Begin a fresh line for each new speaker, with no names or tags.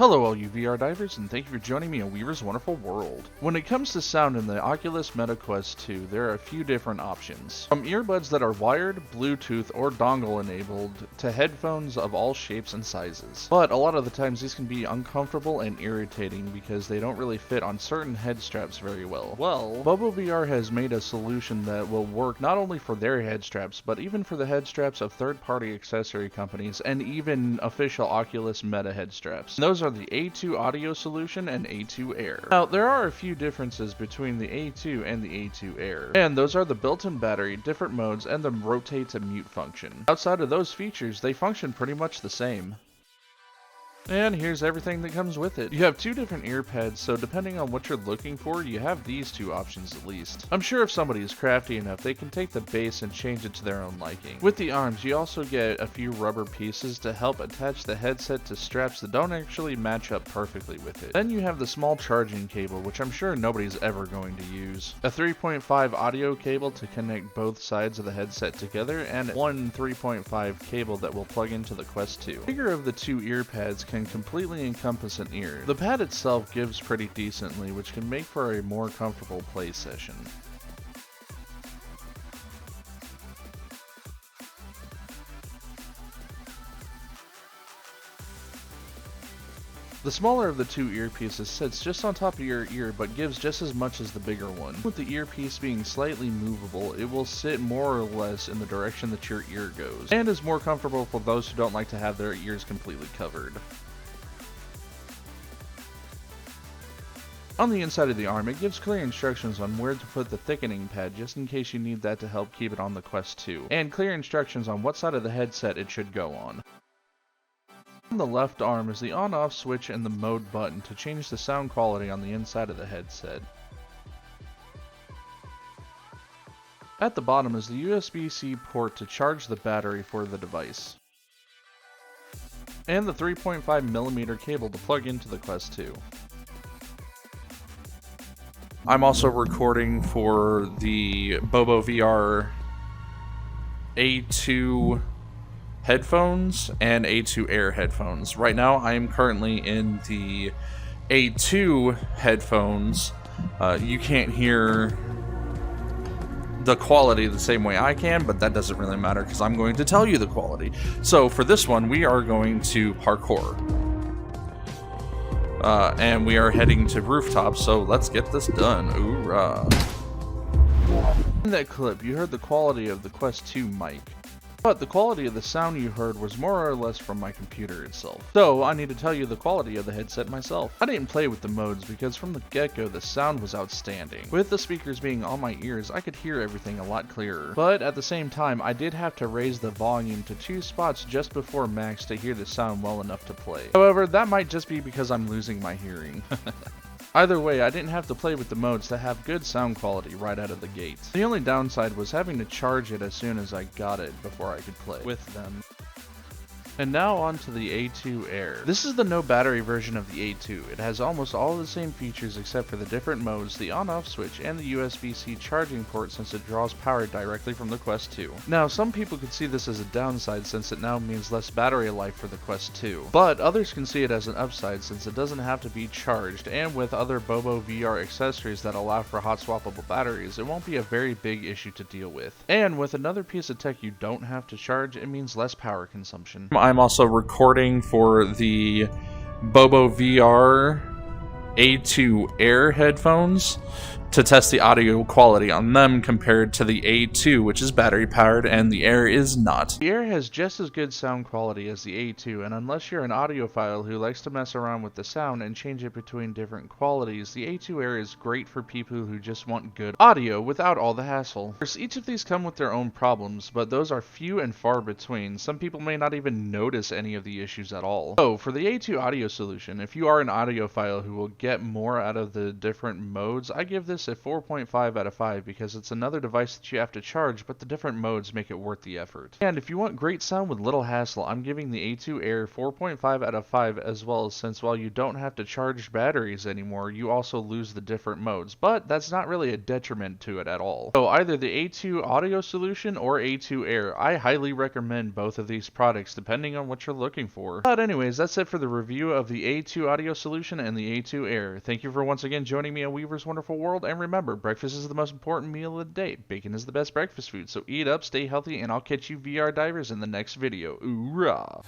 Hello all you VR divers, and thank you for joining me on Weaver's Wonderful World. When it comes to sound in the Oculus Meta Quest 2, there are a few different options. From earbuds that are wired, Bluetooth, or dongle enabled, to headphones of all shapes and sizes. But a lot of the times these can be uncomfortable and irritating because they don't really fit on certain head straps very well. Well, BoboVR has made a solution that will work not only for their head straps, but even for the head straps of third-party accessory companies and even official Oculus Meta head straps. And those are the A2 audio solution and A2 Air. Now, there are a few differences between the A2 and the A2 Air, and those are the built-in battery, different modes, and the rotate to mute function. Outside of those features, they function pretty much the same. And here's everything that comes with it. You have two different ear pads, so depending on what you're looking for, you have these two options at least. I'm sure if somebody is crafty enough, they can take the base and change it to their own liking. With the arms, you also get a few rubber pieces to help attach the headset to straps that don't actually match up perfectly with it. Then you have the small charging cable, which I'm sure nobody's ever going to use. A 3.5 audio cable to connect both sides of the headset together, and one 3.5 cable that will plug into the Quest 2. The bigger of the two ear pads can completely encompass an ear. The pad itself gives pretty decently, which can make for a more comfortable play session. The smaller of the two earpieces sits just on top of your ear but gives just as much as the bigger one. With the earpiece being slightly movable, it will sit more or less in the direction that your ear goes, and is more comfortable for those who don't like to have their ears completely covered. On the inside of the arm, it gives clear instructions on where to put the thickening pad just in case you need that to help keep it on the Quest 2, and clear instructions on what side of the headset it should go on. On the left arm is the on-off switch and the mode button to change the sound quality on the inside of the headset. At the bottom is the USB-C port to charge the battery for the device, and the 3.5mm cable to plug into the Quest 2. I'm also recording for the BoboVR A2 headphones and A2 Air headphones. Right now I am currently in the A2 headphones. You can't hear the quality the same way I can, but that doesn't really matter because I'm going to tell you the quality. So for this one, we are going to parkour. And we are heading to rooftops, so let's get this done. Hoorah. In that clip, you heard the quality of the Quest 2 mic, but the quality of the sound you heard was more or less from my computer itself. So I need to tell you the quality of the headset myself. I didn't play with the modes because from the get-go the sound was outstanding. With the speakers being on my ears, I could hear everything a lot clearer. But at the same time, I did have to raise the volume to 2 spots just before max to hear the sound well enough to play. However, that might just be because I'm losing my hearing. Either way, I didn't have to play with the modes to have good sound quality right out of the gate. The only downside was having to charge it as soon as I got it before I could play with them. And now on to the A2 Air. This is the no battery version of the A2. It has almost all the same features except for the different modes, the on-off switch, and the USB-C charging port since it draws power directly from the Quest 2. Now, some people could see this as a downside since it now means less battery life for the Quest 2, but others can see it as an upside since it doesn't have to be charged, and with other BoboVR accessories that allow for hot swappable batteries, it won't be a very big issue to deal with. And with another piece of tech you don't have to charge, it means less power consumption. I'm also recording for the BoboVR A2 Air headphones to test the audio quality on them compared to the A2, which is battery powered, and the Air is not. The Air has just as good sound quality as the A2, and unless you're an audiophile who likes to mess around with the sound and change it between different qualities, the A2 Air is great for people who just want good audio without all the hassle. Of course, each of these come with their own problems, but those are few and far between. Some people may not even notice any of the issues at all. So, for the A2 audio solution, if you are an audiophile who will get more out of the different modes, I give this this a 4.5 out of 5 because it's another device that you have to charge, but the different modes make it worth the effort. And if you want great sound with little hassle, I'm giving the A2 Air 4.5 out of 5 as well, since while you don't have to charge batteries anymore, you also lose the different modes, but that's not really a detriment to it at all. So either the A2 audio solution or A2 Air, I highly recommend both of these products depending on what you're looking for. But anyways, that's it for the review of the A2 audio solution and the A2 Air. Thank you for once again joining me on Weaver's Wonderful World, and remember, breakfast is the most important meal of the day. Bacon is the best breakfast food, so eat up, stay healthy, and I'll catch you VR divers in the next video. Oorah!